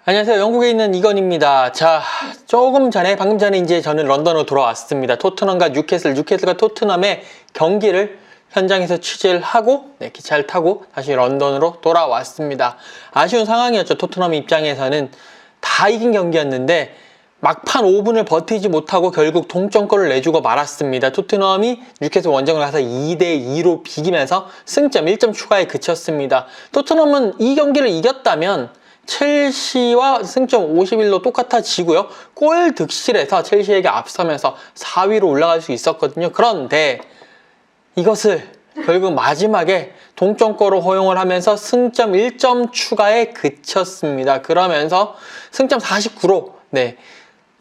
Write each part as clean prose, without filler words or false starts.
안녕하세요. 영국에 있는 이건입니다. 자, 방금 전에 이제 저는 런던으로 돌아왔습니다. 토트넘과 뉴캐슬과 토트넘의 경기를 현장에서 취재를 하고 기차를 타고 다시 런던으로 돌아왔습니다. 아쉬운 상황이었죠. 토트넘 입장에서는 다 이긴 경기였는데 막판 5분을 버티지 못하고 결국 동점골을 내주고 말았습니다. 토트넘이 뉴캐슬 원정을 가서 2대2로 비기면서 승점 1점 추가에 그쳤습니다. 토트넘은 이 경기를 이겼다면 첼시와 승점 51로 똑같아지고요. 골 득실에서 첼시에게 앞서면서 4위로 올라갈 수 있었거든요. 그런데 이것을 결국 마지막에 동점골을 허용을 하면서 승점 1점 추가에 그쳤습니다. 그러면서 승점 49로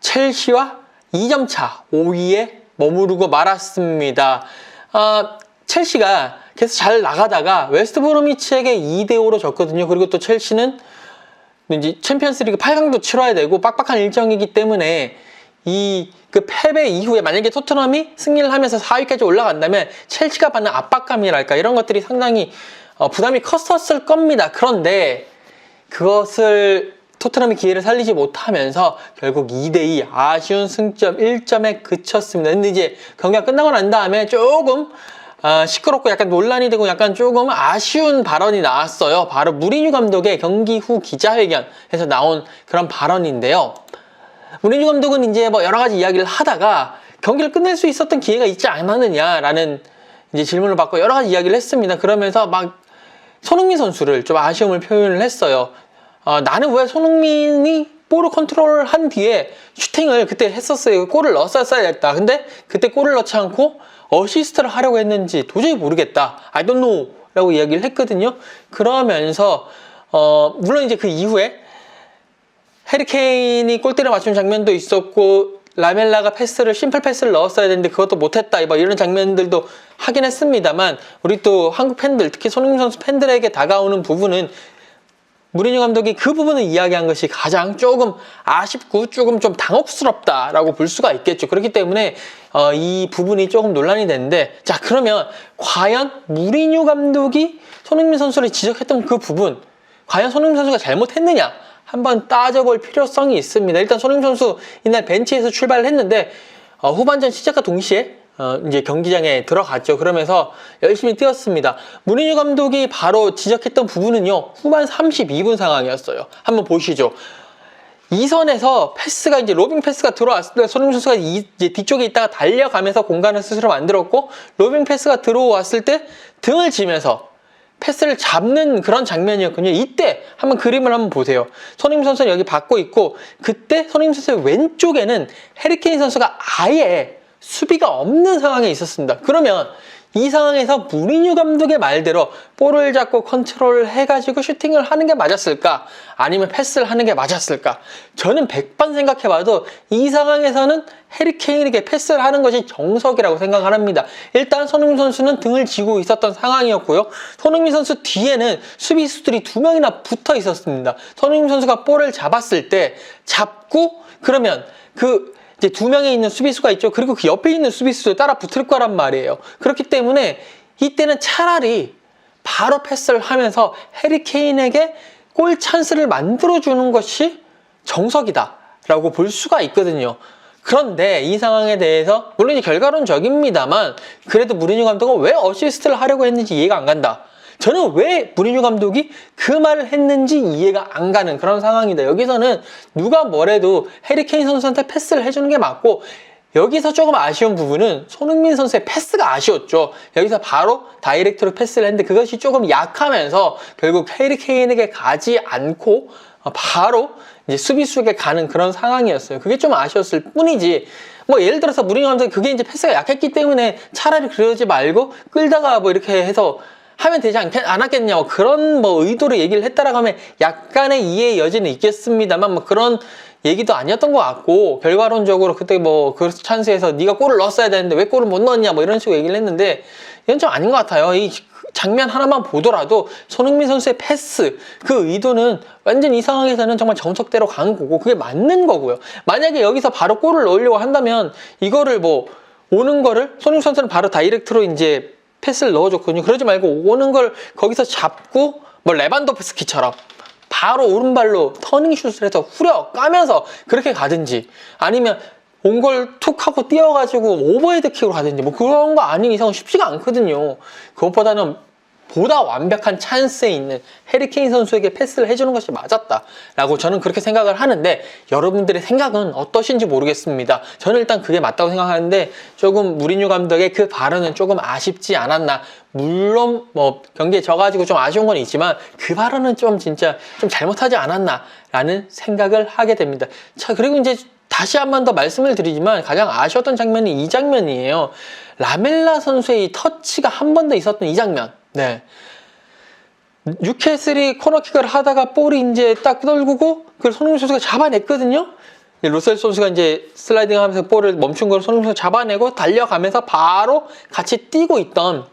첼시와 2점 차 5위에 머무르고 말았습니다. 첼시가 계속 잘 나가다가 웨스트브로미치에게 2대5로 졌거든요. 그리고 또 첼시는 이제 챔피언스리그 8강도 치러야 되고 빡빡한 일정이기 때문에 그 패배 이후에 만약에 토트넘이 승리를 하면서 4위까지 올라간다면 첼시가 받는 압박감이랄까 이런 것들이 상당히 부담이 컸었을 겁니다. 그런데 그것을 토트넘이 기회를 살리지 못하면서 결국 2대2 아쉬운 승점 1점에 그쳤습니다. 근데 이제 경기가 끝나고 난 다음에 조금 시끄럽고 약간 논란이 되고 약간 조금 아쉬운 발언이 나왔어요. 바로 무리뉴 감독의 경기 후 기자회견에서 나온 그런 발언인데요. 무리뉴 감독은 이제 뭐 여러 가지 이야기를 하다가 경기를 끝낼 수 있었던 기회가 있지 않았느냐라는 이제 질문을 받고 여러 가지 이야기를 했습니다. 그러면서 막 손흥민 선수를 좀 아쉬움을 표현을 했어요. 나는 왜 손흥민이 볼을 컨트롤한 뒤에 슈팅을 그때 했었어요. 골을 넣었어야 했다. 근데 그때 골을 넣지 않고 어시스트를 하려고 했는지 도저히 모르겠다. I don't know 라고 이야기를 했거든요. 그러면서 물론 이제 그 이후에 해리 케인이 골대를 맞춘 장면도 있었고 라멜라가 심플 패스를 넣었어야 되는데 그것도 못했다. 이런 장면들도 하긴 했습니다만 우리 또 한국 팬들, 특히 손흥민 선수 팬들에게 다가오는 부분은 무리뉴 감독이 그 부분을 이야기한 것이 가장 조금 아쉽고 조금 좀 당혹스럽다라고 볼 수가 있겠죠. 그렇기 때문에 이 부분이 조금 논란이 되는데, 자, 그러면 과연 무리뉴 감독이 손흥민 선수를 지적했던 그 부분, 과연 손흥민 선수가 잘못했느냐 한번 따져볼 필요성이 있습니다. 일단 손흥민 선수 이날 벤치에서 출발을 했는데 후반전 시작과 동시에 이제 경기장에 들어갔죠. 그러면서 열심히 뛰었습니다. 무리뉴 감독이 바로 지적했던 부분은요, 후반 32분 상황이었어요. 한번 보시죠. 이선에서 패스가 이제 로빙 패스가 들어왔을 때 손흥민 선수가 이제 뒤쪽에 있다가 달려가면서 공간을 스스로 만들었고, 로빙 패스가 들어왔을 때 등을 지면서 패스를 잡는 그런 장면이었거든요. 이때 한번 그림을 한번 보세요. 손흥민 선수는 여기 받고 있고, 그때 손흥민 선수의 왼쪽에는 해리 케인 선수가 아예 수비가 없는 상황에 있었습니다. 그러면 이 상황에서 무리뉴 감독의 말대로 볼을 잡고 컨트롤을 해가지고 슈팅을 하는 게 맞았을까? 아니면 패스를 하는 게 맞았을까? 저는 100번 생각해봐도 이 상황에서는 해리 케인에게 패스를 하는 것이 정석이라고 생각을 합니다. 일단 손흥민 선수는 등을 지고 있었던 상황이었고요. 손흥민 선수 뒤에는 수비수들이 2명이나 붙어 있었습니다. 손흥민 선수가 볼을 잡았을 때 그러면 이제 2명에 있는 수비수가 있죠. 그리고 그 옆에 있는 수비수도 따라 붙을 거란 말이에요. 그렇기 때문에 이때는 차라리 바로 패스를 하면서 해리 케인에게 골 찬스를 만들어주는 것이 정석이다라고 볼 수가 있거든요. 그런데 이 상황에 대해서 물론 이제 결과론적입니다만 그래도 무리뉴 감독은 왜 어시스트를 하려고 했는지 이해가 안 간다. 저는 왜 무리뉴 감독이 그 말을 했는지 이해가 안 가는 그런 상황이다. 여기서는 누가 뭐래도 해리 케인 선수한테 패스를 해주는 게 맞고, 여기서 조금 아쉬운 부분은 손흥민 선수의 패스가 아쉬웠죠. 여기서 바로 다이렉트로 패스를 했는데 그것이 조금 약하면서 결국 해리 케인에게 가지 않고 바로 이제 수비수에게 가는 그런 상황이었어요. 그게 좀 아쉬웠을 뿐이지, 뭐 예를 들어서 무리뉴 감독이 그게 이제 패스가 약했기 때문에 차라리 그러지 말고 끌다가 뭐 이렇게 해서 하면 되지 않았겠냐, 그런 의도로 얘기를 했다라고 하면 약간의 이해의 여지는 있겠습니다만 그런 얘기도 아니었던 것 같고, 결과론적으로 그때 그 찬스에서 네가 골을 넣었어야 되는데 왜 골을 못 넣었냐 이런 식으로 얘기를 했는데 이건 좀 아닌 것 같아요. 이 장면 하나만 보더라도 손흥민 선수의 패스 그 의도는 완전 이 상황에서는 정말 정석대로 간 거고 그게 맞는 거고요. 만약에 여기서 바로 골을 넣으려고 한다면 이거를 오는 거를 손흥민 선수는 바로 다이렉트로 이제 패스를 넣어줬거든요. 그러지 말고 오는 걸 거기서 잡고 레반도프스키처럼 바로 오른발로 터닝슛을 해서 후려 까면서 그렇게 가든지, 아니면 온 걸 툭 하고 뛰어가지고 오버헤드킥으로 가든지, 뭐 그런 거 아닌 이상은 쉽지가 않거든요. 그것보다는 보다 완벽한 찬스에 있는 해리 케인 선수에게 패스를 해주는 것이 맞았다라고 저는 그렇게 생각을 하는데, 여러분들의 생각은 어떠신지 모르겠습니다. 저는 일단 그게 맞다고 생각하는데, 조금 무리뉴 감독의 그 발언은 조금 아쉽지 않았나. 물론 뭐 경기에 져가지고 좀 아쉬운 건 있지만 그 발언은 좀 진짜 좀 잘못하지 않았나라는 생각을 하게 됩니다. 자, 그리고 이제 다시 한 번 더 말씀을 드리지만 가장 아쉬웠던 장면이 이 장면이에요. 라멜라 선수의 이 터치가 한 번 더 있었던 이 장면. 네. 뉴캐슬이 코너킥을 하다가 볼이 이제 딱 떨구고 그걸 손흥민 선수가 잡아냈거든요. 로셀 선수가 이제 슬라이딩 하면서 볼을 멈춘 걸 손흥민 선수가 잡아내고 달려가면서 바로 같이 뛰고 있던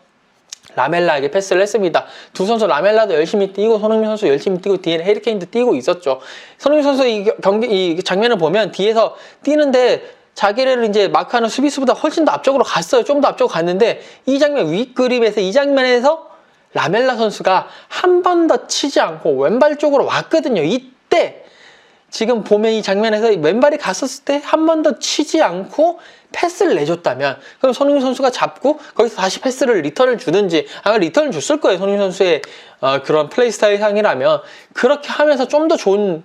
라멜라에게 패스를 했습니다. 두 선수 라멜라도 열심히 뛰고 손흥민 선수 열심히 뛰고 뒤에는 해리 케인도 뛰고 있었죠. 손흥민 선수 이 장면을 보면 뒤에서 뛰는데 자기를 이제 마크하는 수비수보다 훨씬 더 앞쪽으로 갔어요. 좀 더 앞쪽으로 갔는데 이 장면 윗그림에서 이 장면에서 라멜라 선수가 한 번 더 치지 않고 왼발 쪽으로 왔거든요. 이때 지금 보면 이 장면에서 왼발이 갔었을 때 한 번 더 치지 않고 패스를 내줬다면, 그럼 손흥민 선수가 잡고 거기서 다시 패스를 리턴을 주든지, 아마 리턴을 줬을 거예요. 손흥민 선수의 그런 플레이 스타일 상이라면 그렇게 하면서 좀 더 좋은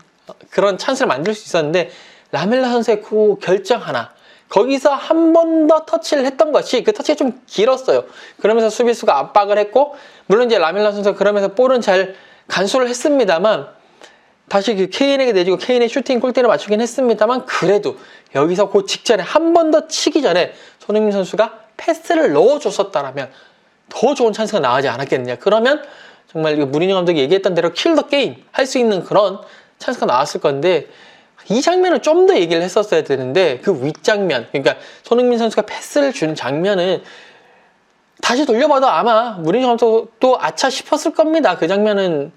그런 찬스를 만들 수 있었는데, 라멜라 선수의 그 결정 하나, 거기서 한 번 더 터치를 했던 것이, 그 터치가 좀 길었어요. 그러면서 수비수가 압박을 했고, 물론 이제 라멜라 선수가 그러면서 볼은 잘 간수를 했습니다만, 다시 그 케인에게 내주고 케인의 슈팅 골대를 맞추긴 했습니다만, 그래도 여기서 그 직전에 한 번 더 치기 전에 손흥민 선수가 패스를 넣어줬었다라면 더 좋은 찬스가 나오지 않았겠느냐. 그러면 정말 무리뉴 감독이 얘기했던 대로 킬 더 게임 할 수 있는 그런 찬스가 나왔을 건데, 이 장면을 좀 더 얘기를 했었어야 되는데, 그 윗장면, 그러니까 손흥민 선수가 패스를 준 장면은 다시 돌려봐도 아마 무리뉴 감독도 아차 싶었을 겁니다. 그 장면은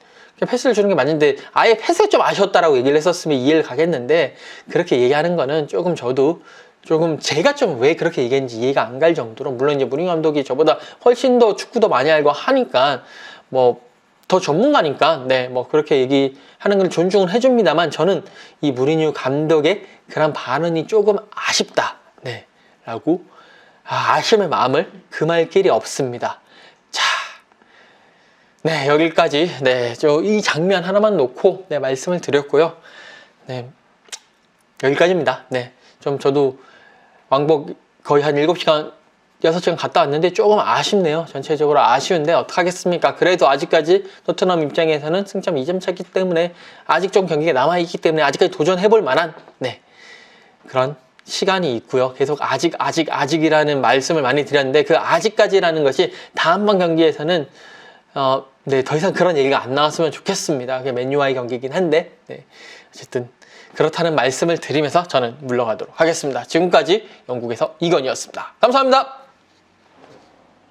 패스를 주는 게 맞는데, 아예 패스가 좀 아쉬웠다라고 얘기를 했었으면 이해를 가겠는데, 그렇게 얘기하는 거는 조금 저도 제가 좀 왜 그렇게 얘기했는지 이해가 안 갈 정도로, 물론 이제 무리뉴 감독이 저보다 훨씬 더 축구도 많이 알고 하니까 뭐 더 전문가니까 네, 뭐 그렇게 얘기하는 걸 존중을 해줍니다만, 저는 이 무리뉴 감독의 그런 발언이 조금 아쉽다, 네, 라고 아쉬움의 마음을 금할 길이 없습니다. 자, 네, 여기까지 네, 이 장면 하나만 놓고 네, 말씀을 드렸고요. 네, 여기까지입니다. 네, 좀 저도 왕복 거의 한 7시간 6시간 갔다 왔는데 조금 아쉽네요. 전체적으로 아쉬운데 어떡하겠습니까? 그래도 아직까지 토트넘 입장에서는 승점 2점 차기 때문에 아직 좀 경기가 남아있기 때문에 아직까지 도전해볼 만한 네, 그런 시간이 있고요. 계속 아직이라는 말씀을 많이 드렸는데, 그 아직까지라는 것이 다음번 경기에서는 네, 더 이상 그런 얘기가 안 나왔으면 좋겠습니다. 그게 맨유와의 경기이긴 한데 네, 어쨌든 그렇다는 말씀을 드리면서 저는 물러가도록 하겠습니다. 지금까지 영국에서 이건희였습니다. 감사합니다.